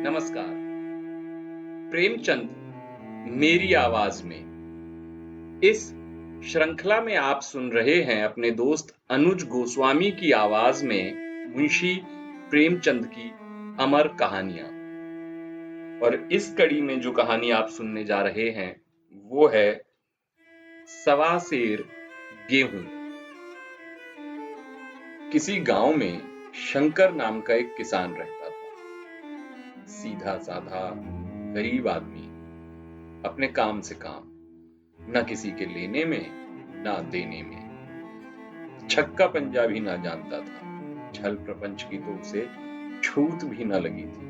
नमस्कार। प्रेमचंद मेरी आवाज में इस श्रृंखला में आप सुन रहे हैं अपने दोस्त अनुज गोस्वामी की आवाज में मुंशी प्रेमचंद की अमर कहानियां। और इस कड़ी में जो कहानी आप सुनने जा रहे हैं वो है सवा सेर गेहूं। किसी गांव में शंकर नाम का एक किसान रहता था। सीधा साधा गरीब आदमी, अपने काम से काम, न किसी के लेने में न देने में। छक्का पंजा भी ना जानता था। छल प्रपंच की तो उसे छूत भी न लगी थी।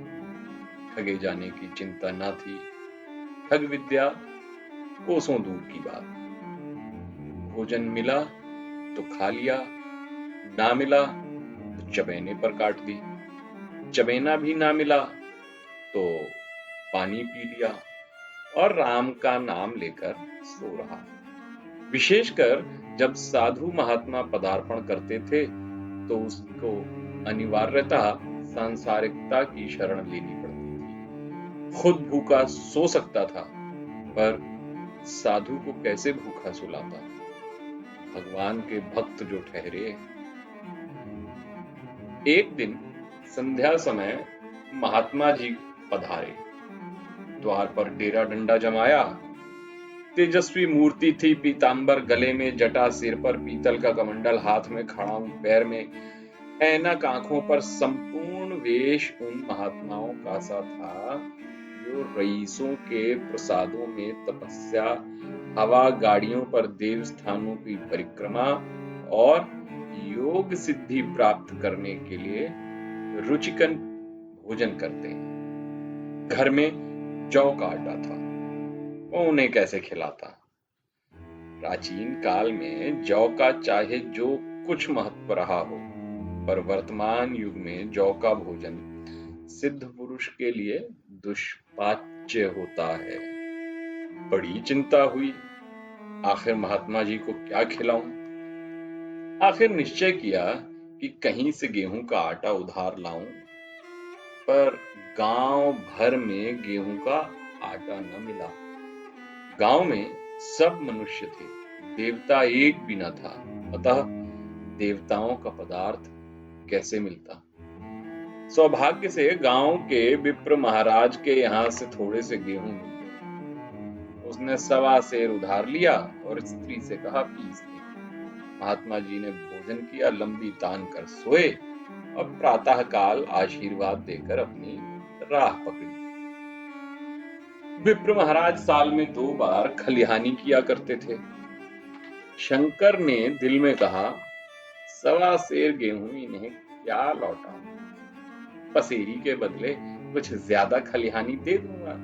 ठगे जाने की चिंता न थी। ठग विद्या कोसों दूर की बात। भोजन मिला तो खा लिया, ना मिला तो चबेने पर काट दी। चबेना भी ना मिला तो पानी पी लिया और राम का नाम लेकर सो रहा। विशेषकर जब साधु महात्मा पदार्पण करते थे तो उसको अनिवार्यतः सांसारिकता की शरण लेनी पड़ती थी। खुद भूखा सो सकता था, पर साधु को कैसे भूखा सुलाता? भगवान के भक्त जो ठहरे। एक दिन संध्या समय महात्मा जी पधारे। द्वार पर डेरा डंडा जमाया। तेजस्वी मूर्ति थी, पीतांबर गले में, जटा सिर पर, पीतल का कमंडल हाथ में, खड़ाऊं पैर में, ऐनक आंखों पर। संपूर्ण वेश उन महात्माओं का सा था जो रईसों के प्रसादों में तपस्या, हवा गाड़ियों पर देव स्थानों की परिक्रमा और योग सिद्धि प्राप्त करने के लिए रुचिकन भोजन करते हैं। घर में जौ का आटा था, वो उन्हें कैसे खिलाता? प्राचीन काल में जौ का चाहे जो कुछ महत्व रहा हो, पर वर्तमान युग में जौ का भोजन सिद्ध पुरुष के लिए दुष्पाच्य होता है। बड़ी चिंता हुई, आखिर महात्मा जी को क्या खिलाऊं? आखिर निश्चय किया कि कहीं से गेहूं का आटा उधार लाऊं, पर गांव भर में गेहूं का आटा न मिला। गांव में सब मनुष्य थे, देवता एक भी न था, अतः देवताओं का पदार्थ कैसे मिलता? सौभाग्य से गांव के विप्र महाराज के यहां से थोड़े से गेहूं मिल गए। उसने सवा सेर उधार लिया और स्त्री से कहा, पीस दे। महात्मा जी ने भोजन किया, लंबी तान कर सोए और प्रातः काल आशीर्वाद देकर अपनी राह पकड़ी। विप्र महाराज साल में 2 बार खलिहानी किया करते थे। शंकर ने दिल में कहा, सवा सेर गेहूं इन्हें क्या लौटाऊं? पसेरी के बदले कुछ ज्यादा खलिहानी दे दूंगा,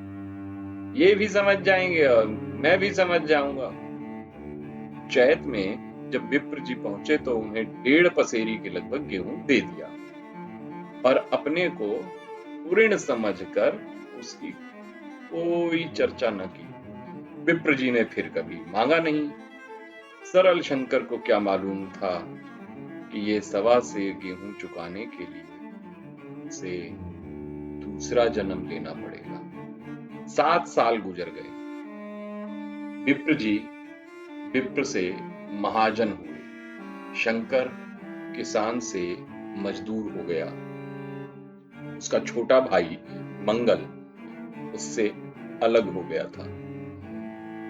ये भी समझ जाएंगे और मैं भी समझ जाऊंगा। चैत में जब विप्र जी पहुंचे तो उन्हें 1.5 पसेरी के लगभग गेहूं दे दिया और अपने को पूर्ण समझकर उसकी कोई चर्चा न की। विप्र जी ने फिर कभी मांगा नहीं। सरल शंकर को क्या मालूम था कि ये सवा सेर गेहूं चुकाने के लिए उसे दूसरा जन्म लेना पड़ेगा। 7 साल गुजर गए। विप्र जी विप्र से महाजन हुए। शंकर किसान से मजदूर हो गया। उसका छोटा भाई मंगल उससे अलग हो गया था।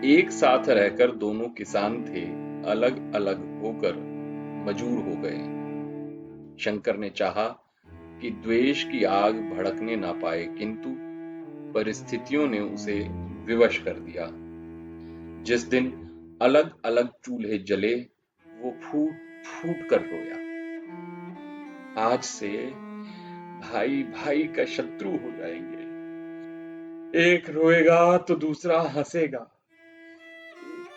एक साथ रहकर दोनों किसान थे, अलग अलग होकर मजूर हो गए। शंकर ने चाहा कि द्वेष की आग भड़कने ना पाए, किंतु परिस्थितियों ने उसे विवश कर दिया। जिस दिन अलग अलग चूल्हे जले, वो फूट फूट कर रोया। आज से भाई भाई का शत्रु हो जाएंगे। एक रोएगा तो दूसरा हंसेगा।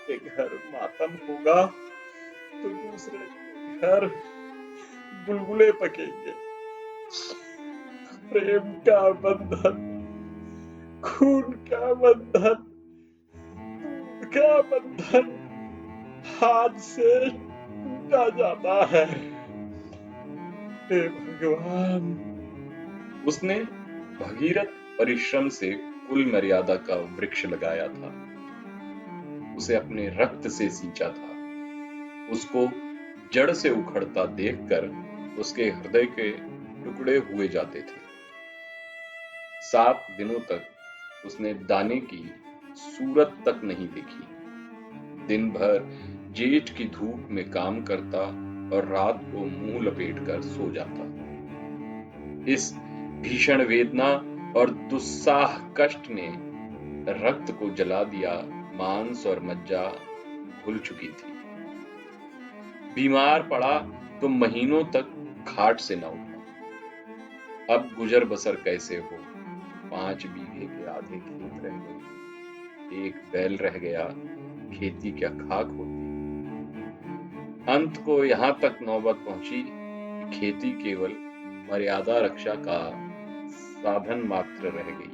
एक के घर मातम होगा तो दूसरे के घर बुलबुले पकेंगे। प्रेम का बंधन, खून का बंधन, दूध का बंधन हाथ से टूटा जाता है। हे भगवान! उसने भगीरथ परिश्रम से कुल मर्यादा का वृक्ष लगाया था, उसे अपने रक्त से सींचा था। उसको जड़ से उखड़ता देखकर उसके हृदय के टुकड़े हुए जाते थे। 7 दिनों तक उसने दाने की सूरत तक नहीं देखी। दिन भर जेठ की धूप में काम करता और रात को मुंह लपेटकर सो जाता। इस भीषण वेदना और दुस्साह कष्ट ने रक्त को जला दिया, मांस और मज्जा घुल चुकी थी। बीमार पड़ा तो महीनों तक खाट से न उठा। अब गुजर बसर कैसे हो? 5 बीघे के आधे खेत रह गए, एक बैल रह गया, खेती क्या खाक होती। अंत को यहां तक नौबत पहुंची कि खेती केवल मर्यादा रक्षा का साधन मात्र रह गई।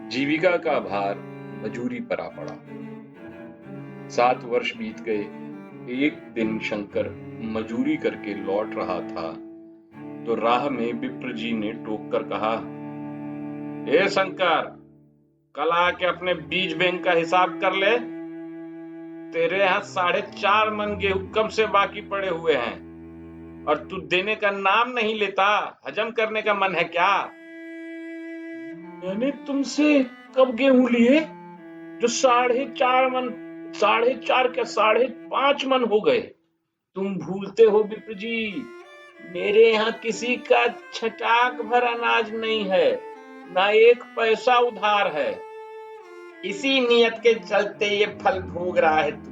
जीविका का भार मजूरी पर आ पड़ा। 7 वर्ष बीत गए। एक दिन शंकर मजूरी करके लौट रहा था तो राह में विप्र जी ने टोक कर कहा, ए शंकर, कल आके अपने बीज बैंक का हिसाब कर ले। तेरे यहाँ 4.5 मन गेहूं कब से बाकी पड़े हुए हैं और तू देने का नाम नहीं लेता। हजम करने का मन है क्या? मैंने तुमसे कब गेहूं लिए जो 4.5 मन, 4.5 क्या 5.5 मन हो गए? तुम भूलते हो विप्र जी, मेरे यहाँ किसी का छटाक भर अनाज नहीं है, ना एक पैसा उधार है। इसी नियत के चलते ये फल भोग रहा है तू,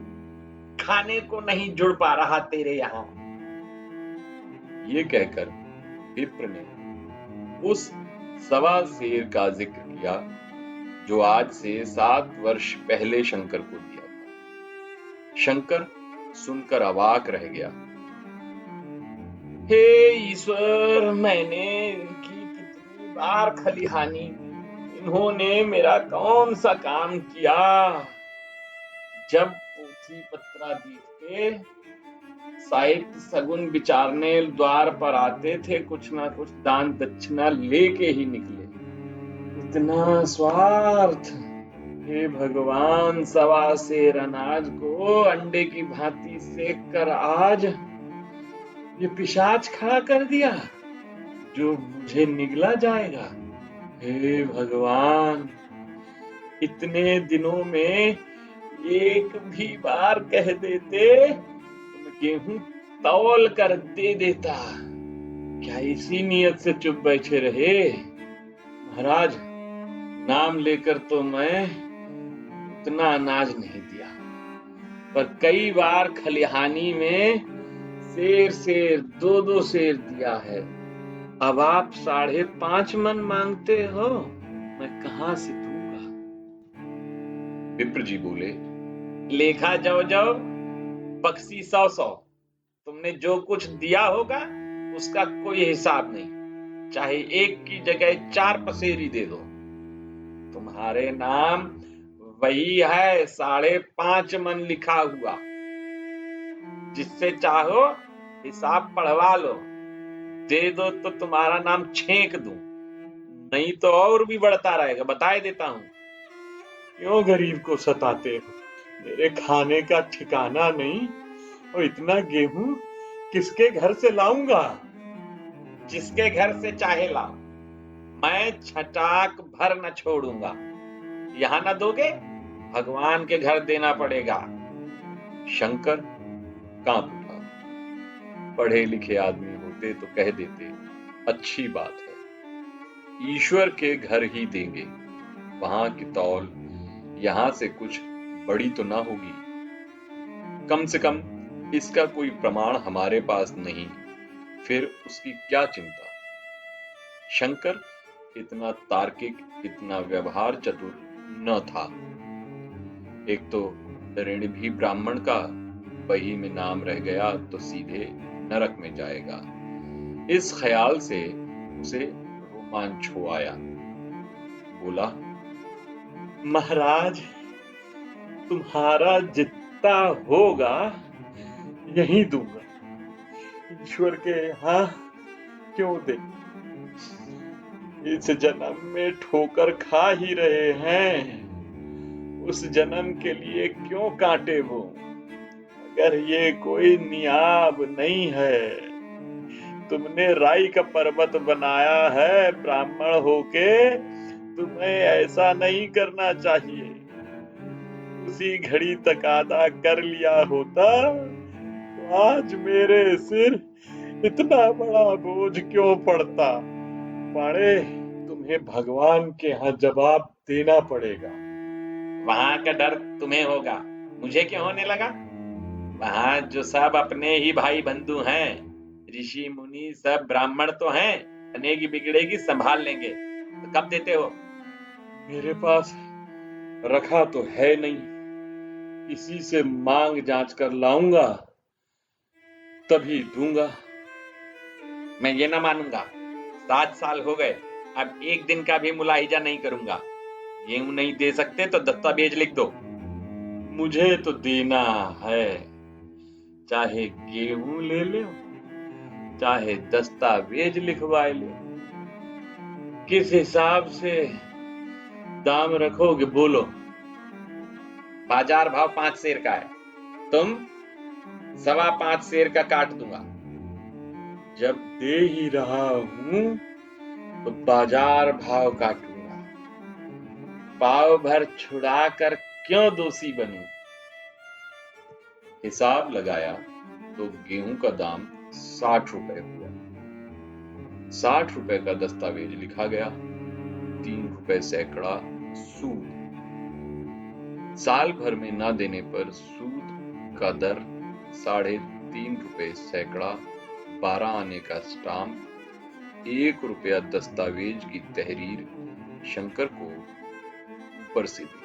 खाने को नहीं जुड़ पा रहा तेरे यहाँ। ये कहकर विप्र ने उस सवा सेर का जिक्र किया जो आज से 7 वर्ष पहले शंकर को दिया था। शंकर सुनकर अवाक रह गया। हे ईश्वर, मैंने इनकी कितनी बार खलिहानी, इन्होंने मेरा कौन सा काम किया? जब पोथी पत्रादीप के साहित्य सगुन विचारने द्वार पर आते थे, कुछ ना कुछ दान दक्षिणा लेके ही निकले। इतना स्वार्थ! हे भगवान, 1.25 सेर अनाज को अंडे की भांति सेक कर आज ये पिशाच खड़ा कर दिया जो मुझे निगला जाएगा। हे भगवान, इतने दिनों में एक भी बार कह देते तो गेहूं तौल कर दे देता। क्या इसी नियत से चुप बैठे रहे? महाराज, नाम लेकर तो मैं उतना अनाज नहीं दिया, पर कई बार खलिहानी में सेर सेर 2-2 सेर दिया है। अब आप 5.5 मन मांगते हो, मैं कहां से दूंगा? विप्र जी बोले, लेखा जाओ जाओ, बक्सी 100-100। तुमने जो कुछ दिया होगा उसका कोई हिसाब नहीं, चाहे एक की जगह 4 पसेरी दे दो। तुम्हारे नाम वही है 5.5 मन लिखा हुआ। जिससे चाहो हिसाब पढ़वा लो, दे दो तो तुम्हारा नाम छेंक दूं, नहीं तो और भी बढ़ता रहेगा। बताए देता हूं। क्यों गरीब को सताते हो? मेरे खाने का ठिकाना नहीं, और इतना गेहूं किसके घर से लाऊंगा? जिसके घर से चाहे लाओ, मैं छटाक भर न छोड़ूंगा। यहां न दोगे, भगवान के घर देना पड़ेगा। शंकर कांप उठा। पढ़े लिखे आदमी होते तो कह देते, अच्छी बात है, ईश्वर के घर ही देंगे, वहां की तौल यहां से कुछ बड़ी तो ना होगी। कम से कम इसका कोई प्रमाण हमारे पास नहीं, फिर उसकी क्या चिंता? शंकर इतना तार्किक, इतना व्यवहार चतुर न था। एक तो ऋण भी ब्राह्मण का, बही में नाम रह गया तो सीधे नरक में जाएगा। इस ख्याल से उसे रोमांच हो आया। बोला, महाराज, तुम्हारा जितना होगा यही दूंगा, ईश्वर के यहाँ क्यों दे? इस जन्म में ठोकर खा ही रहे हैं, उस जन्म के लिए क्यों कांटे वो? अगर ये कोई नियाब नहीं है, तुमने राई का पर्वत बनाया है ब्राह्मण होके, तुम्हें ऐसा नहीं करना चाहिए। उसी घड़ी तकादा कर लिया होता तो आज मेरे सिर इतना बड़ा बोझ क्यों पड़ता? पाड़े, तुम्हें भगवान के यहाँ जवाब देना पड़ेगा। वहां का डर तुम्हें होगा, मुझे क्यों होने लगा? वहां जो सब अपने ही भाई बंधु हैं, ऋषि मुनि सब ब्राह्मण तो हैं, बनेगी बिगड़ेगी संभाल लेंगे, तो कब देते हो? मेरे पास रखा तो है नहीं, किसी से मांग जांच कर लाऊंगा तभी दूंगा। मैं ये ना मानूंगा। 7 साल हो गए, अब एक दिन का भी मुलाहिजा नहीं करूंगा। गेहूं नहीं दे सकते तो दस्तावेज लिख दो। मुझे तो देना है, चाहे गेहूं ले लो चाहे दस्तावेज लिखवाए लो। किस हिसाब से दाम रखोगे बोलो? बाजार भाव 5 सेर का है, तुम 5.25 सेर का काट दूंगा। जब दे ही रहा हूं तो बाजार भाव काटूंगा, पाव भर छुड़ा कर क्यों दोषी बनूं? हिसाब लगाया तो गेहूं का दाम 60 रुपए हुआ। 60 रुपए का दस्तावेज लिखा गया, 3 रुपए सैकड़ा सूद। साल भर में ना देने पर सूद का दर 3.5 रुपए सैकड़ा, 12 आने का स्टाम्प, 1 रुपया दस्तावेज की तहरीर शंकर को ऊपर से दी।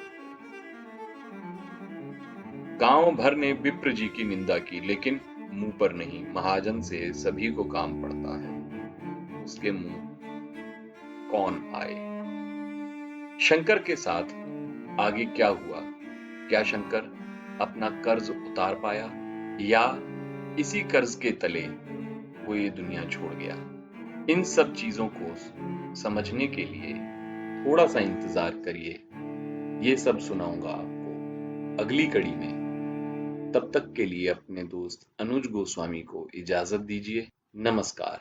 गांव भर ने विप्र जी की निंदा की, लेकिन मुंह पर नहीं। महाजन से सभी को काम पड़ता है, उसके मुंह कौन आए? शंकर के साथ आगे क्या हुआ? क्या शंकर अपना कर्ज उतार पाया या इसी कर्ज के तले वो ये दुनिया छोड़ गया? इन सब चीजों को समझने के लिए थोड़ा सा इंतजार करिए, ये सब सुनाऊंगा आपको अगली कड़ी में। तब तक के लिए अपने दोस्त अनुज गोस्वामी को इजाजत दीजिए। नमस्कार।